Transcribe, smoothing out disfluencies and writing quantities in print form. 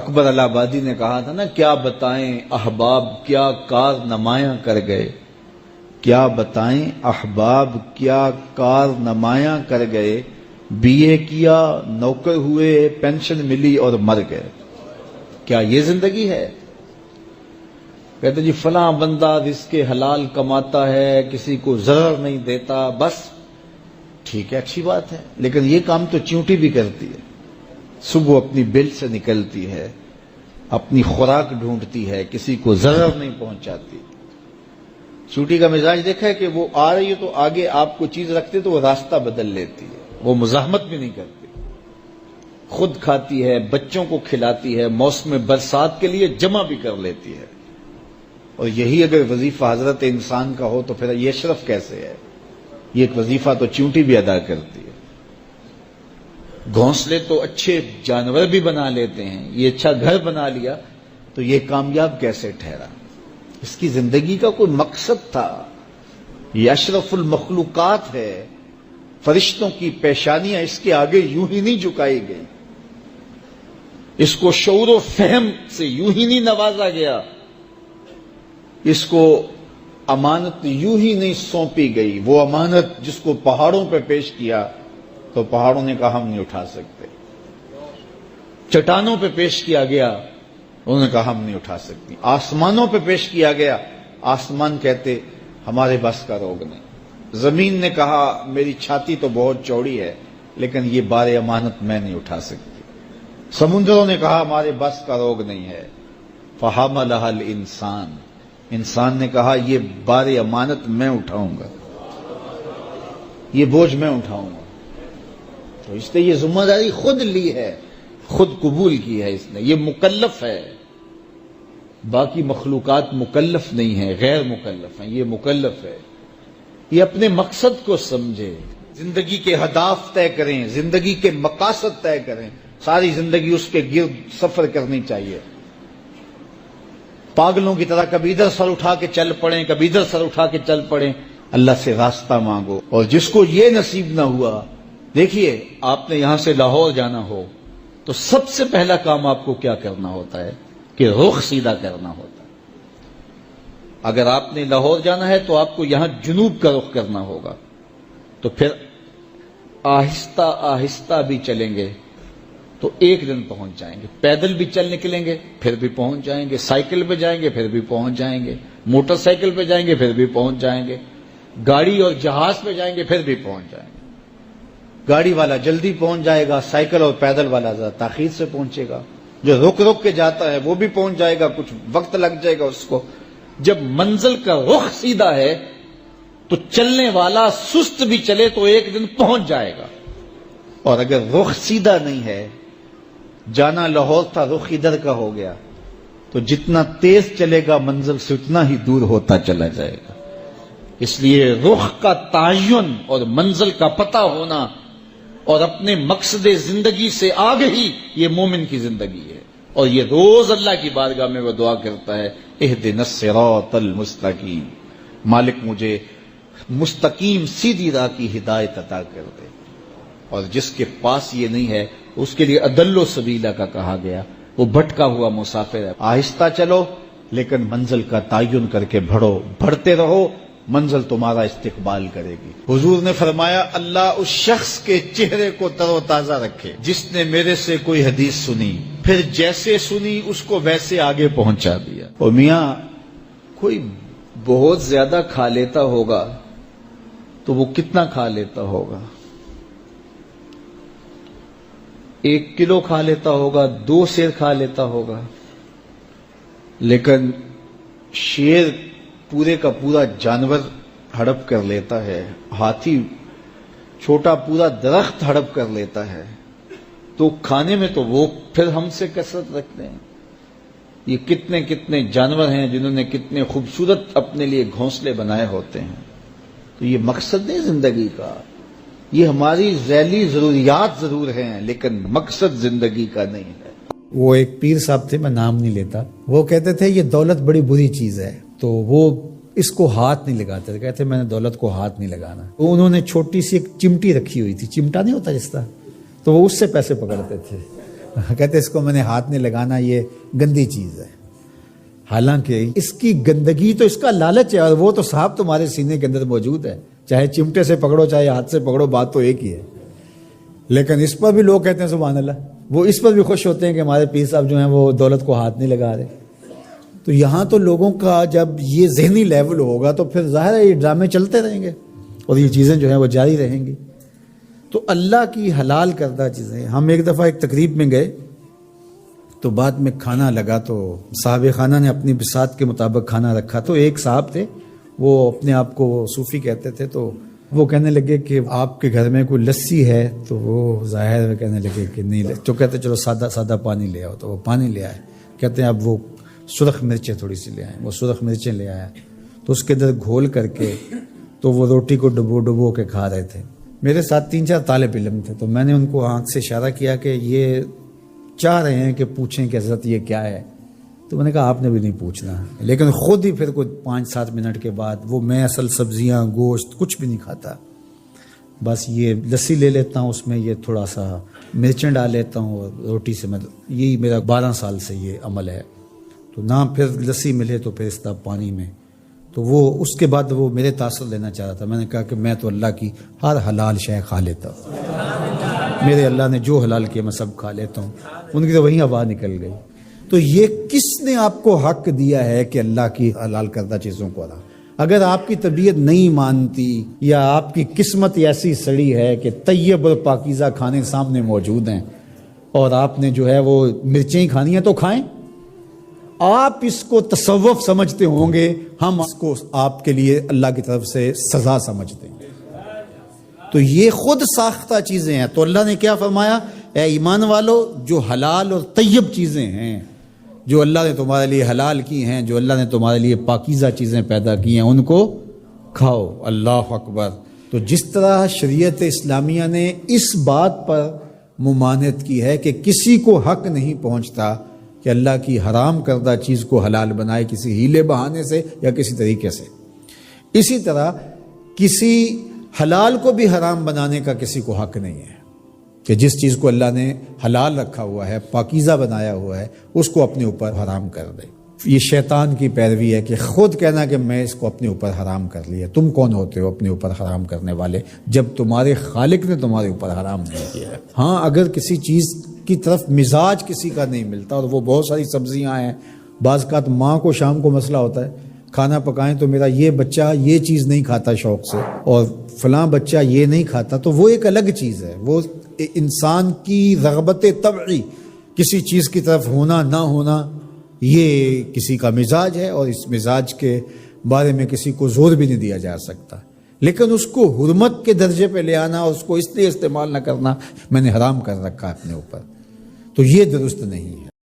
اکبر الہ آبادی نے کہا تھا نا، کیا بتائیں احباب کیا کار نمایاں کر گئے، کیا بتائیں احباب کیا کار نمایاں کر گئے، بی اے کیا نوکر ہوئے پینشن ملی اور مر گئے۔ کیا یہ زندگی ہے؟ کہتے جی فلاں بندہ رزق حلال کماتا ہے، کسی کو ضرر نہیں دیتا، بس ٹھیک ہے، اچھی بات ہے، لیکن یہ کام تو چیونٹی بھی کرتی ہے۔ صبح اپنی بل سے نکلتی ہے، اپنی خوراک ڈھونڈتی ہے، کسی کو ضرر نہیں پہنچاتی۔ چیونٹی کا مزاج دیکھا ہے کہ وہ آ رہی ہے تو آگے آپ کو چیز رکھتے تو وہ راستہ بدل لیتی ہے، وہ مزاحمت بھی نہیں کرتی، خود کھاتی ہے، بچوں کو کھلاتی ہے، موسم برسات کے لیے جمع بھی کر لیتی ہے۔ اور یہی اگر وظیفہ حضرت انسان کا ہو تو پھر یہ شرف کیسے ہے؟ یہ ایک وظیفہ تو چیونٹی بھی ادا کرتی ہے۔ گھونسلے تو اچھے جانور بھی بنا لیتے ہیں، یہ اچھا گھر بنا لیا تو یہ کامیاب کیسے ٹھہرا؟ اس کی زندگی کا کوئی مقصد تھا۔ یہ اشرف المخلوقات ہے، فرشتوں کی پیشانیاں اس کے آگے یوں ہی نہیں جھکائی گئی، اس کو شعور و فہم سے یوں ہی نہیں نوازا گیا، اس کو امانت یوں ہی نہیں سونپی گئی۔ وہ امانت جس کو پہاڑوں پہ پیش کیا تو پہاڑوں نے کہا ہم نہیں اٹھا سکتے، چٹانوں پہ پیش کیا گیا انہوں نے کہا ہم نہیں اٹھا سکتی، آسمانوں پہ پیش کیا گیا آسمان کہتے ہمارے بس کا روگ نہیں، زمین نے کہا میری چھاتی تو بہت چوڑی ہے لیکن یہ بار امانت میں نہیں اٹھا سکتی، سمندروں نے کہا ہمارے بس کا روگ نہیں ہے، فحملها الانسان، انسان نے کہا یہ بار امانت میں اٹھاؤں گا، یہ بوجھ میں اٹھاؤں گا۔ تو اس نے یہ ذمہ داری خود لی ہے، خود قبول کی ہے، اس نے، یہ مکلف ہے۔ باقی مخلوقات مکلف نہیں ہیں، غیر مکلف ہیں، یہ مکلف ہے۔ یہ اپنے مقصد کو سمجھے، زندگی کے اہداف طے کریں، زندگی کے مقاصد طے کریں، ساری زندگی اس کے گرد سفر کرنی چاہیے۔ پاگلوں کی طرح کبھی ادھر سر اٹھا کے چل پڑیں، کبھی ادھر سر اٹھا کے چل پڑیں، اللہ سے راستہ مانگو۔ اور جس کو یہ نصیب نہ ہوا، دیکھیے آپ نے یہاں سے لاہور جانا ہو تو سب سے پہلا کام آپ کو کیا کرنا ہوتا ہے کہ رخ سیدھا کرنا ہوتا ہے۔ اگر آپ نے لاہور جانا ہے تو آپ کو یہاں جنوب کا رخ کرنا ہوگا، تو پھر آہستہ آہستہ بھی چلیں گے تو ایک دن پہنچ جائیں گے، پیدل بھی چل نکلیں گے پھر بھی پہنچ جائیں گے، سائیکل پہ جائیں گے پھر بھی پہنچ جائیں گے، موٹر سائیکل پہ جائیں گے پھر بھی پہنچ جائیں گے، گاڑی اور جہاز پہ جائیں گے پھر بھی پہنچ جائیں گے۔ گاڑی والا جلدی پہنچ جائے گا، سائیکل اور پیدل والا ذرا تاخیر سے پہنچے گا، جو رک رک کے جاتا ہے وہ بھی پہنچ جائے گا، کچھ وقت لگ جائے گا اس کو۔ جب منزل کا رخ سیدھا ہے تو چلنے والا سست بھی چلے تو ایک دن پہنچ جائے گا، اور اگر رخ سیدھا نہیں ہے، جانا لاہور تھا رخ ادھر کا ہو گیا تو جتنا تیز چلے گا منزل سے اتنا ہی دور ہوتا چلا جائے گا۔ اس لیے رخ کا تعین اور منزل کا پتہ ہونا اور اپنے مقصد زندگی سے آگہی، یہ مومن کی زندگی ہے۔ اور یہ روز اللہ کی بارگاہ میں وہ دعا کرتا ہے، اہدنا الصراط المستقیم، مالک مجھے مستقیم سیدھی راہ کی ہدایت عطا کر دے۔ اور جس کے پاس یہ نہیں ہے اس کے لیے اضل سبیلا کا کہا گیا، وہ بھٹکا ہوا مسافر ہے۔ آہستہ چلو لیکن منزل کا تعین کر کے بڑھو، بڑھتے رہو، منزل تمہارا استقبال کرے گی۔ حضور نے فرمایا اللہ اس شخص کے چہرے کو تر و تازہ رکھے جس نے میرے سے کوئی حدیث سنی، پھر جیسے سنی اس کو ویسے آگے پہنچا دیا۔ اور میاں کوئی بہت زیادہ کھا لیتا ہوگا تو وہ کتنا کھا لیتا ہوگا؟ 1 کلو کھا لیتا ہوگا، 2 سیر کھا لیتا ہوگا، لیکن شیر پورے کا پورا جانور ہڑپ کر لیتا ہے، ہاتھی چھوٹا پورا درخت ہڑپ کر لیتا ہے، تو کھانے میں تو وہ پھر ہم سے کثرت رکھتے ہیں۔ یہ کتنے کتنے جانور ہیں جنہوں نے کتنے خوبصورت اپنے لیے گھونسلے بنائے ہوتے ہیں۔ تو یہ مقصد نہیں زندگی کا، یہ ہماری ذیلی ضروریات ضرور ہیں لیکن مقصد زندگی کا نہیں ہے۔ وہ ایک پیر صاحب تھے، میں نام نہیں لیتا، وہ کہتے تھے یہ دولت بڑی بری چیز ہے، تو وہ اس کو ہاتھ نہیں لگاتے تھے، کہتے میں نے دولت کو ہاتھ نہیں لگانا۔ تو انہوں نے چھوٹی سی ایک چمٹی رکھی ہوئی تھی، چمٹا نہیں ہوتا جس طرح، تو وہ اس سے پیسے پکڑتے تھے، کہتے اس کو میں نے ہاتھ نہیں لگانا، یہ گندی چیز ہے. حالانکہ اس کی گندگی تو اس کا لالچ ہے، اور وہ تو صاحب تمہارے سینے کے اندر موجود ہے، چاہے چمٹے سے پکڑو چاہے ہاتھ سے پکڑو، بات تو ایک ہی ہے. لیکن اس پر بھی لوگ کہتے ہیں سبحان اللہ، وہ اس پر بھی خوش ہوتے ہیں کہ ہمارے پیر صاحب جو ہیں وہ دولت کو ہاتھ نہیں لگا رہے. تو یہاں تو لوگوں کا جب یہ ذہنی لیول ہوگا تو پھر ظاہر ہے یہ ڈرامے چلتے رہیں گے اور یہ چیزیں جو ہیں وہ جاری رہیں گی. تو اللہ کی حلال کردہ چیزیں. ہم ایک دفعہ ایک تقریب میں گئے تو بعد میں کھانا لگا، تو صاحب خانہ نے اپنی بساط کے مطابق کھانا رکھا. تو ایک صاحب تھے، وہ اپنے آپ کو صوفی کہتے تھے، تو وہ کہنے لگے کہ آپ کے گھر میں کوئی لسی ہے؟ تو وہ ظاہر میں کہنے لگے کہ نہیں. تو کہتے چلو سادہ سادہ پانی لے آؤ. تو وہ پانی لے آئے. کہتے ہیں اب وہ سرخ مرچیں تھوڑی سی لے آئیں. وہ سرخ مرچیں لے آیا تو اس کے اندر گھول کر کے تو وہ روٹی کو ڈبو کے کھا رہے تھے. میرے ساتھ 3-4 طالب علم تھے، تو میں نے ان کو آنکھ سے اشارہ کیا کہ یہ چاہ رہے ہیں کہ پوچھیں کہ حضرت یہ کیا ہے. تو میں نے کہا آپ نے بھی نہیں پوچھنا. لیکن خود ہی پھر کوئی 5-7 منٹ کے بعد وہ میں اصل سبزیاں گوشت کچھ بھی نہیں کھاتا، بس یہ لسی لے لیتا ہوں، اس میں یہ تھوڑا سا مرچیں ڈال لیتا ہوں اور روٹی سے میں، یہی میرا 12 سال سے یہ عمل ہے. تو نہ پھر لسی ملے تو پھر اس طرح پانی میں. تو وہ اس کے بعد وہ میرے تاثر لینا چاہ رہا تھا. میں نے کہا کہ میں تو اللہ کی ہر حلال شے کھا لیتا ہوں، میرے اللہ نے جو حلال کیا میں سب کھا لیتا ہوں. ان کی تو وہیں ہوا نکل گئی. تو یہ کس نے آپ کو حق دیا ہے کہ اللہ کی حلال کردہ چیزوں کو حلال؟ اگر آپ کی طبیعت نہیں مانتی یا آپ کی قسمت ایسی سڑی ہے کہ طیب اور پاکیزہ کھانے سامنے موجود ہیں اور آپ نے جو ہے وہ مرچیں ہی کھانی ہیں تو کھائیں. آپ اس کو تصوف سمجھتے ہوں گے، ہم اس کو آپ کے لیے اللہ کی طرف سے سزا سمجھتے ہیں. تو یہ خود ساختہ چیزیں ہیں. تو اللہ نے کیا فرمایا؟ اے ایمان والو، جو حلال اور طیب چیزیں ہیں، جو اللہ نے تمہارے لیے حلال کی ہیں، جو اللہ نے تمہارے لیے پاکیزہ چیزیں پیدا کی ہیں، ان کو کھاؤ. اللہ اکبر. تو جس طرح شریعت اسلامیہ نے اس بات پر ممانعت کی ہے کہ کسی کو حق نہیں پہنچتا کہ اللہ کی حرام کردہ چیز کو حلال بنائے کسی ہیلے بہانے سے یا کسی طریقے سے، اسی طرح کسی حلال کو بھی حرام بنانے کا کسی کو حق نہیں ہے کہ جس چیز کو اللہ نے حلال رکھا ہوا ہے، پاکیزہ بنایا ہوا ہے، اس کو اپنے اوپر حرام کر دے. یہ شیطان کی پیروی ہے کہ خود کہنا کہ میں اس کو اپنے اوپر حرام کر لیا. تم کون ہوتے ہو اپنے اوپر حرام کرنے والے جب تمہارے خالق نے تمہارے اوپر حرام نہیں کیا ہے؟ ہاں، اگر کسی چیز کی طرف مزاج کسی کا نہیں ملتا، اور وہ بہت ساری سبزیاں ہیں، بعض اوقات ماں کو شام کو مسئلہ ہوتا ہے کھانا پکائیں تو میرا یہ بچہ یہ چیز نہیں کھاتا شوق سے اور فلاں بچہ یہ نہیں کھاتا، تو وہ ایک الگ چیز ہے. وہ انسان کی رغبت طبعی کسی چیز کی طرف ہونا نہ ہونا، یہ کسی کا مزاج ہے، اور اس مزاج کے بارے میں کسی کو زور بھی نہیں دیا جا سکتا. لیکن اس کو حرمت کے درجے پہ لے آنا اور اس کو اس لیے استعمال نہ کرنا میں نے حرام کر رکھا ہے اپنے اوپر، تو یہ درست نہیں ہے.